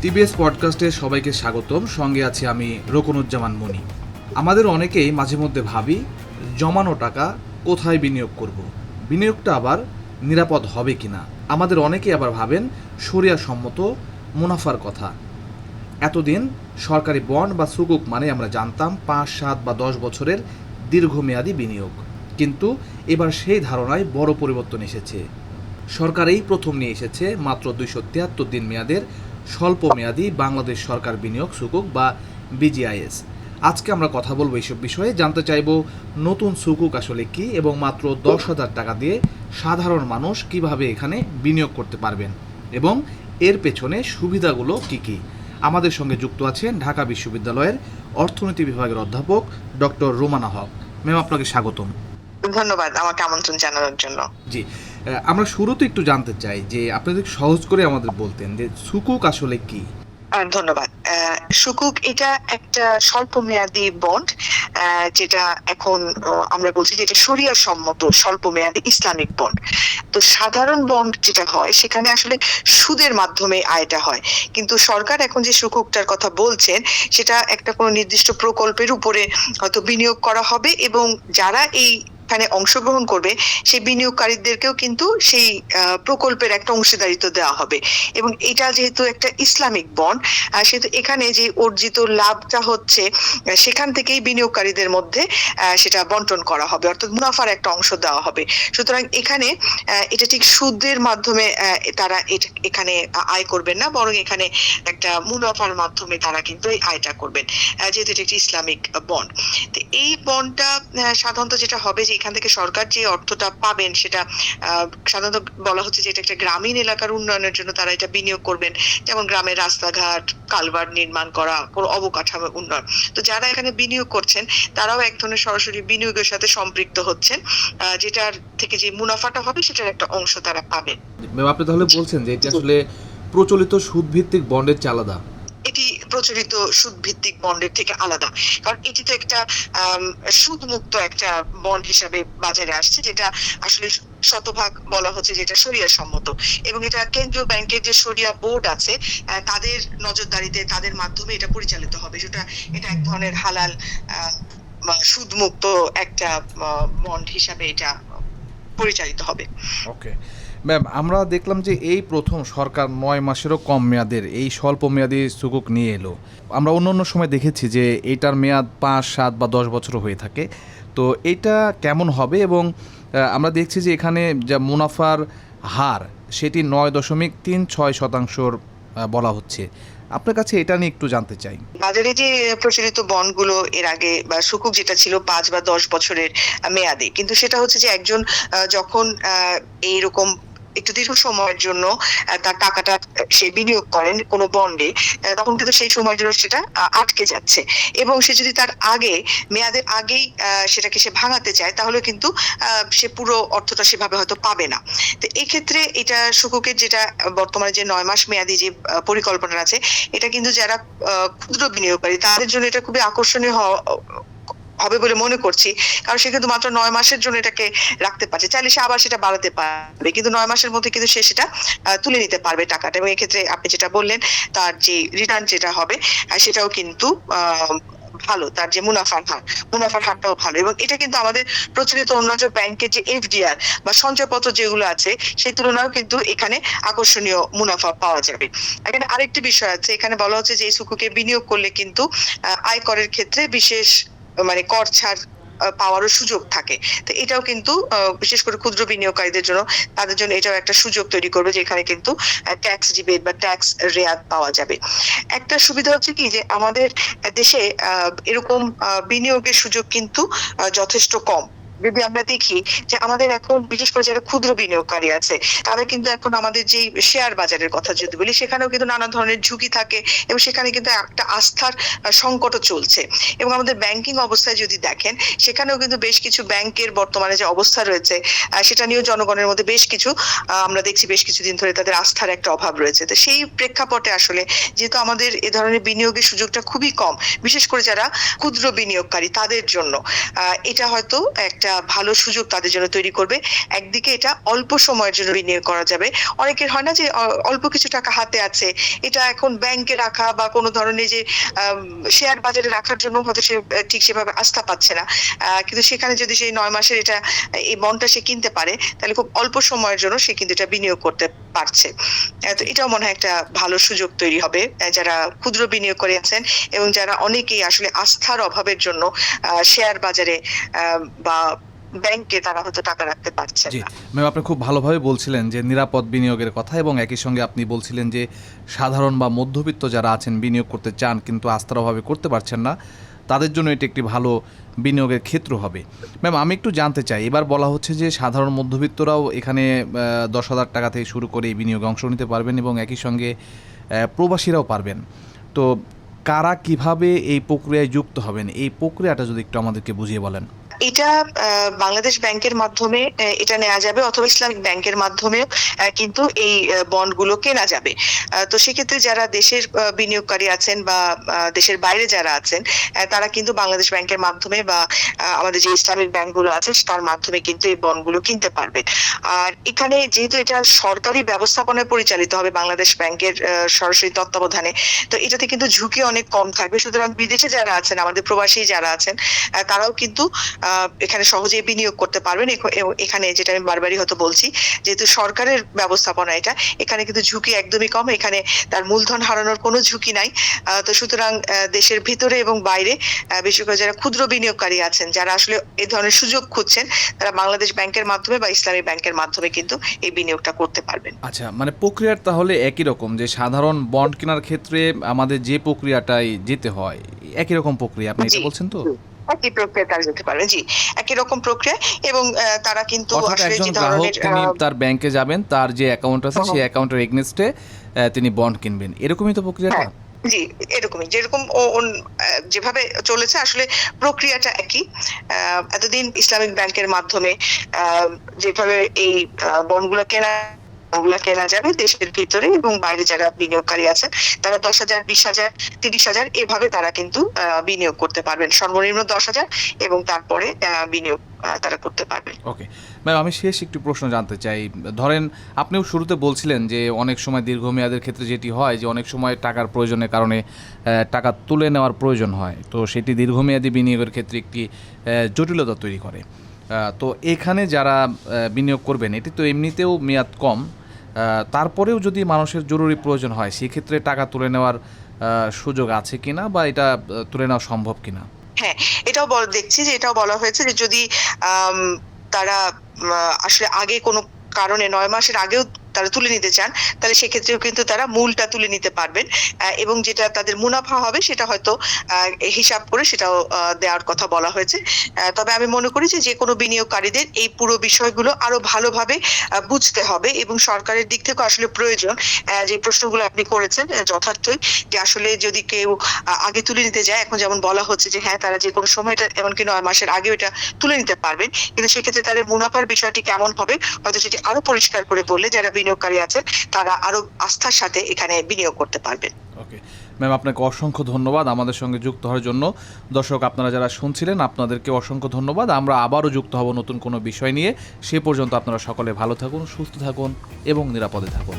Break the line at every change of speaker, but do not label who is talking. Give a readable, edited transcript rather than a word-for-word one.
TBS পডকাস্টে সবাইকে স্বাগতম। সঙ্গে আছি আমি রোকনুজ্জামান মনি। আমাদের অনেকেই মাঝে মধ্যে ভাবি জমানো টাকা কোথায় বিনিয়োগ করব, বিনিয়োগটা আবার নিরাপদ হবে কিনা। আমাদের অনেকেই আবার ভাবেন শরিয়া সম্মত মুনাফার কথা। এতদিন সরকারি বন্ড বা সুকুক মানে আমরা জানতাম 5, 7 বা 10 বছরের দীর্ঘমেয়াদী বিনিয়োগ, কিন্তু এবার সেই ধারণায় বড় পরিবর্তন এসেছে। সরকার এই প্রথম নিয়ে এসেছে মাত্র 273 দিন মেয়াদের স্বল্প মেয়াদী বাংলাদেশ সরকার বিনিয়োগ সুকুক বা বিজিআইএস। আজকে আমরা কথা বলবো এইসব বিষয়ে, জানতে চাইব নতুন সুকুক আসলে কি এবং মাত্র 10,000 টাকা দিয়ে সাধারণ মানুষ কিভাবে এখানে বিনিয়োগ করতে পারবেন এবং এর পেছনে সুবিধাগুলো কি কি। আমাদের সঙ্গে যুক্ত আছেন ঢাকা বিশ্ববিদ্যালয়ের অর্থনীতি বিভাগের অধ্যাপক ডক্টর রোমানা হক। ম্যাম, আপনাকে স্বাগতম।
ধন্যবাদ আমাকে আমন্ত্রণ জানানোর জন্য।
জি, আমরা শুরুতে একটু জানতে চাই যে আপনি যদি সহজ করে আমাদের বলতেন যে সুকুক আসলে কি।
ধন্যবাদ। সুকুক এটা একটা স্বল্প মেয়াদী বন্ড, যেটা এখন আমরা বলছি যে এটা শরিয়া সম্মত স্বল্প মেয়াদী ইসলামিক বন্ড। তো সাধারণ বন্ড যেটা হয় সেখানে আসলে সুদের মাধ্যমে আয়টা হয়, কিন্তু সরকার এখন যে সুকুকটার কথা বলছেন সেটা একটা কোনো নির্দিষ্ট প্রকল্পের উপরে হয়তো বিনিয়োগ করা হবে এবং যারা এখানে অংশগ্রহণ করবে সেই বিনিয়োগকারীদেরকেও কিন্তু সেই প্রকল্পের একটা অংশীদারিত্ব দেওয়া হবে। এবং এটা যেহেতু একটা ইসলামিক বন্ড, সেহেতু এখানে যে অর্জিত লাভটা হচ্ছে সেখান থেকেই বিনিয়োগকারীদের মধ্যে সেটা বন্টন করা হবে, অর্থাৎ মুনাফার একটা অংশ দেওয়া হবে। সুতরাং এখানে এটা ঠিক সুদের মাধ্যমে তারা এখানে আয় করবেন না, বরং এখানে একটা মুনাফার মাধ্যমে তারা কিন্তু এই আয়টা করবেন, যেহেতু এটা একটি ইসলামিক বন্ড। তো এই বন্ডটা সাধারণত যেটা হবে যে এখান থেকে সরকার যে অর্থটা পাবেন সেটা সাধারণত বলা হচ্ছে যে এটা একটা গ্রামীণ এলাকার উন্নয়নের জন্য তারা এটা বিনিয়োগ করবেন, যেমন গ্রামের রাস্তাঘাট, কালভার্ট নির্মাণ করা, কোনো অবকাঠামো উন্নয়ন। তো যারা এখানে বিনিয়োগ করছেন তারাও এক ধরনের সরাসরি বিনিয়োগের সাথে সম্পৃক্ত হচ্ছেন, যেটার থেকে যে মুনাফাটা হবে সেটার একটা অংশ তারা পাবেন।
আপনি তাহলে বলছেন যে এটা আসলে প্রচলিত সুদ ভিত্তিক বন্ডের চেয়ে আলাদা?
এটি প্রচলিত সুদ ভিত্তিক বন্ডের থেকে আলাদা, কারণ এটি তো একটা সুদ মুক্ত একটা বন্ড হিসাবে বাজারে আসছে, যেটা আসলে শতভাগ বলা হচ্ছে যেটা শরিয়া সম্মত। এবং এটা কেন্দ্রীয় ব্যাংকের যে শরিয়া বোর্ড আছে তাদের নজরদারিতে, তাদের মাধ্যমে এটা পরিচালিত হবে। এটা এক ধরনের হালাল সুদ মুক্ত একটা বন্ড হিসাবে এটা পরিচালিত হবে।
ওকে ম্যাম, আমরা দেখলাম যে এই প্রথম সরকার 9 মাসেরও কম মেয়াদের এই স্বল্প মেয়াদী সুকুক নিয়ে এলো। আমরা অন্য সময় দেখেছি যে এইটার মেয়াদ 5, 7 বা 10 বছর হয়ে থাকে। তো এটা কেমন হবে? এবং আমরা দেখছি যে এখানে যা মুনাফার হার সেটি 9.36% বলা হচ্ছে। আপনার কাছে এটা নিয়ে একটু জানতে চাই।
বাজারে যে প্রচলিত বন্ডগুলো এর আগে বা সুকুক যেটা ছিল 5 বা 10 বছরের মেয়াদে, কিন্তু সেটা হচ্ছে যে একজন যখন এইরকম একটু দীর্ঘ সময়ের জন্য তার টাকাটা সে বিনিয়োগ করেন কোনো বন্ডে, তখন কিন্তু সেই সময়ের জন্য সেটা আটকে যাচ্ছে এবং সে যদি তার মেয়াদের আগেই সেটাকে সে ভাঙাতে চায় তাহলে কিন্তু সে পুরো অর্থটা সেভাবে হয়তো পাবে না। তো এই ক্ষেত্রে এটা সুকুকের যেটা বর্তমানে যে 9 মাস মেয়াদী যে পরিকল্পনা আছে, এটা কিন্তু যারা ক্ষুদ্র বিনিয়োগকারী তাদের জন্য এটা খুবই আকর্ষণীয় হবে বলে মনে করছি, কারণ সে কিন্তু মাত্র 9 মাসের জন্য এটাকে রাখতে পারছে, চাইলে সে আবার সেটা বাড়াতে পারবে, কিন্তু 9 মাসের মধ্যে কিন্তু সে সেটা তুলে নিতে পারবে টাকাটা। এবং এক্ষেত্রে আপনি যেটা বললেন তার যে রিটার্ন যেটা হবে সেটাও কিন্তু ভালো, তার যে মুনাফার হারটাও ভালো। এবং এটা কিন্তু আমাদের প্রচলিত অন্যান্য ব্যাংকের যে এফডিআর বা সঞ্চয়পত্র যেগুলো আছে সেই তুলনায় কিন্তু এখানে আকর্ষণীয় মুনাফা পাওয়া যাবে। এখানে আরেকটি বিষয় আছে, এখানে বলা হচ্ছে যে এই সুকুকে বিনিয়োগ করলে কিন্তু আয়করের ক্ষেত্রে বিশেষ মানে কর ছাড় পাওয়ারও সুযোগ থাকে। তো এটাও কিন্তু বিশেষ করে ক্ষুদ্র বিনিয়োগকারীদের জন্য, তাদের জন্য এটাও একটা সুযোগ তৈরি করবে, যেখানে কিন্তু ট্যাক্স রিবেট বা ট্যাক্স রেয়াত পাওয়া যাবে। একটা সুবিধা হচ্ছে কি যে আমাদের দেশে এরকম বিনিয়োগের সুযোগ কিন্তু যথেষ্ট কম। যদি আমরা দেখি যে আমাদের এখন বিশেষ করে যারা ক্ষুদ্র বিনিয়োগকারী আছে তারা কিন্তু এখন আমাদের যে শেয়ার বাজারের কথা যদি বলি, সেখানেও কিন্তু নানা ধরনের ঝুঁকি থাকে এবং সেখানে কিন্তু একটা আস্থার সংকটও চলছে। এবং আমাদের ব্যাংকিং অবস্থায় যদি দেখেন, সেখানেও কিন্তু বেশ কিছু ব্যাংকের বর্তমানে যে অবস্থা রয়েছে সেটা নিয়েও জনগণের মধ্যে বেশ কিছু আমরা দেখছি বেশ কিছুদিন ধরে তাদের আস্থার একটা অভাব রয়েছে। তো সেই প্রেক্ষাপটে আসলে যেহেতু আমাদের এ ধরনের বিনিয়োগের সুযোগটা খুবই কম, বিশেষ করে যারা ক্ষুদ্র বিনিয়োগকারী তাদের জন্য এটা হয়তো একটা একটা ভালো সুযোগ তাদের জন্য তৈরি করবে। একদিকে এটা অল্প সময়ের জন্য বিনিয়োগ করা যাবে। অনেকের হয় না যে অল্প কিছু টাকা হাতে আছে, এটা এখন ব্যাংকে রাখা বা কোনো ধরনের যে শেয়ার বাজারে রাখার জন্য হয়তো সে ঠিক সেভাবে আস্থা পাচ্ছে না। কিন্তু সেখানে যদি সেই ৯ মাসের এই বন্ডটা সে কিনতে পারে, তাহলে খুব অল্প সময়ের জন্য সে কিন্তু এটা বিনিয়োগ করতে পারছে। তো এটাও মনে হয় একটা ভালো সুযোগ তৈরি হবে যারা ক্ষুদ্র বিনিয়োগকারী আছেন এবং যারা অনেকেই আসলে আস্থার অভাবের জন্য শেয়ার বাজারে বা ব্যাংকে তারা হয়তো টাকা রাখতে পারছেন
জি
না।
ম্যাম, আপনি খুব ভালোভাবে বলছিলেন যে নিরাপদ বিনিয়োগের কথা, এবং একই সঙ্গে আপনি বলছিলেন যে সাধারণ বা মধ্যবিত্ত যারা আছেন বিনিয়োগ করতে চান কিন্তু আস্থার অভাবে করতে পারছেন না, তাদের জন্য এটি একটি ভালো বিনিয়োগের ক্ষেত্র হবে। ম্যাম, আমি একটু জানতে চাই, এবার বলা হচ্ছে যে সাধারণ মধ্যবিত্তরাও এখানে 10,000 টাকা থেকে শুরু করে এই বিনিয়োগে অংশ নিতে পারবেন এবং একই সঙ্গে প্রবাসীরাও পারবেন। তো কারা কিভাবে এই প্রক্রিয়ায় যুক্ত হবেন, এই প্রক্রিয়াটা যদি একটু আমাদেরকে বুঝিয়ে বলেন।
এটা বাংলাদেশ ব্যাংকের মাধ্যমে এটা নেওয়া যাবে, অথবা ইসলামিক ব্যাংকের মাধ্যমেও কিন্তু এই বন্ডগুলো কেনা যাবে। তো সেক্ষেত্রে যারা দেশের বিনিয়োগকারী আছেন বা দেশের বাইরে যারা আছেন, তারা কিন্তু বাংলাদেশ ব্যাংকের মাধ্যমে বা আমাদের যে ইসলামিক ব্যাংকগুলো আছে তার মাধ্যমে কিন্তু এই বন্ডগুলো কিনতে পারবেন। আর এখানে যেহেতু এটা সরকারি ব্যবস্থাপনায় পরিচালিত হবে বাংলাদেশ ব্যাংকের সরাসরি তত্ত্বাবধানে, তো এটাতে কিন্তু ঝুঁকি অনেক কম থাকবে। সুতরাং বিদেশে যারা আছেন, আমাদের প্রবাসী যারা আছেন, তারাও কিন্তু এখানে সহজেই বিনিয়োগ করতে পারবেন। এখানে যেটা আমি বারবারই হয়তো বলছি, যেহেতু সরকারের ব্যবস্থাপনা এটা, এখানে কিন্তু ঝুঁকি একদমই কম, এখানে তার মূলধন হারানোর কোনো ঝুঁকি নাই। তো সুতরাং দেশের ভিতরে এবং বাইরে বিশেষ করে যারা ক্ষুদ্র বিনিয়োগকারী আছেন, যারা আসলে এই ধরনের সুযোগ খুঁজছেন, তারা বাংলাদেশ ব্যাংকের মাধ্যমে বা ইসলামী ব্যাংকের মাধ্যমে কিন্তু এই বিনিয়োগটা করতে পারবেন।
আচ্ছা, মানে প্রক্রিয়ার তাহলে একই রকম, যে সাধারণ বন্ড কেনার ক্ষেত্রে আমাদের যে প্রক্রিয়াটাই যেতে হয় একই রকম প্রক্রিয়া, আপনি এটা বলছেন তো?
একই প্রক্রিয়া তারা যেতে পারবে। জি, একই রকম প্রক্রিয়া এবং তারা কিন্তু
অর্থাৎ
আসলে
একজন
যে
গ্রাহক
ধরনের
তিনি তার ব্যাংকে যাবেন, তার যে অ্যাকাউন্ট আছে সেই অ্যাকাউন্টের এগনেস্টে তিনি বন্ড কিনবেন, এরকমই তো প্রক্রিয়াটা?
হ্যাঁ, জি, এরকমই যেরকম যেভাবে চলেছে আসলে প্রক্রিয়াটা একই। এতদিন ইসলামিক ব্যাংকের মাধ্যমে যেভাবে এই বন্ডগুলো কেনা যাবে দেশের ভিতরে এবং বাইরে যারা বিনিয়োগকারী আছেন, তারা 10,000, 20,000, 30,000 এভাবে তারা কিন্তু বিনিয়োগ করতে পারবেন। সর্বনিম্ন 10,000 এবং তারপরে বিনিয়োগ তারা করতে পারবেন।
ওকে ম্যাম, আমি শেষ একটু প্রশ্ন জানতে চাই। ধরেন আপনিও শুরুতে বলছিলেন যে অনেক সময় দীর্ঘমেয়াদের ক্ষেত্রে যেটি হয় যে অনেক সময় টাকার প্রয়োজনের কারণে টাকা তুলে নেওয়ার প্রয়োজন হয়, তো সেটি দীর্ঘমেয়াদী বিনিয়োগের ক্ষেত্রে একটি জটিলতা তৈরি করে। তো এখানে যারা বিনিয়োগ করবেন, এটি তো এমনিতেও মেয়াদ কম, তারপরেও যদি মানুষের জরুরি প্রয়োজন হয় সেক্ষেত্রে টাকা তুলে নেওয়ার সুযোগ আছে কিনা, বা এটা তুলে নেওয়া সম্ভব কিনা?
হ্যাঁ, এটাও দেখছি যে এটাও বলা হয়েছে যে যদি তারা আসলে আগে কোনো কারণে ৯ মাসের আগেও তারা তুলে নিতে চান, তাহলে সেক্ষেত্রেও কিন্তু তারা মূলটা তুলে নিতে পারবেন এবং যেটা তাদের মুনাফা হবে সেটা হয়তো হিসাব করে সেটাও দেওয়ার কথা বলা হয়েছে। তবে আমি মনে করি যে কোনো বিনিয়োগকারীদের এই পুরো বিষয়গুলো আরো ভালোভাবে বুঝতে হবে এবং সরকারের দিক থেকেও আসলে প্রয়োজন, যে প্রশ্নগুলো আপনি করেছেন যথার্থই, যে আসলে যদি কেউ আগে তুলে নিতে যায়, এখন যেমন বলা হচ্ছে যে হ্যাঁ তারা যে কোনো সময় এটা এমনকি ৯ মাসের আগে এটা তুলে নিতে পারবেন, কিন্তু সেক্ষেত্রে তাদের মুনাফার বিষয়টি কেমন হবে হয়তো সেটি আরো পরিষ্কার করে বললে যারা বিনিয়োগকারী আছে তারা আরো আস্থার সাথে এখানে বিনিয়োগ করতে পারবেন।
ওকে ম্যাম, আপনাকে অসংখ্য ধন্যবাদ আমাদের সঙ্গে যুক্ত হওয়ার জন্য। দর্শক আপনারা যারা শুনছিলেন আপনাদেরকে অসংখ্য ধন্যবাদ। আমরা আবারও যুক্ত হব নতুন কোনো বিষয় নিয়ে। সে পর্যন্ত আপনারা সকলে ভালো থাকুন, সুস্থ থাকুন এবং নিরাপদে থাকুন।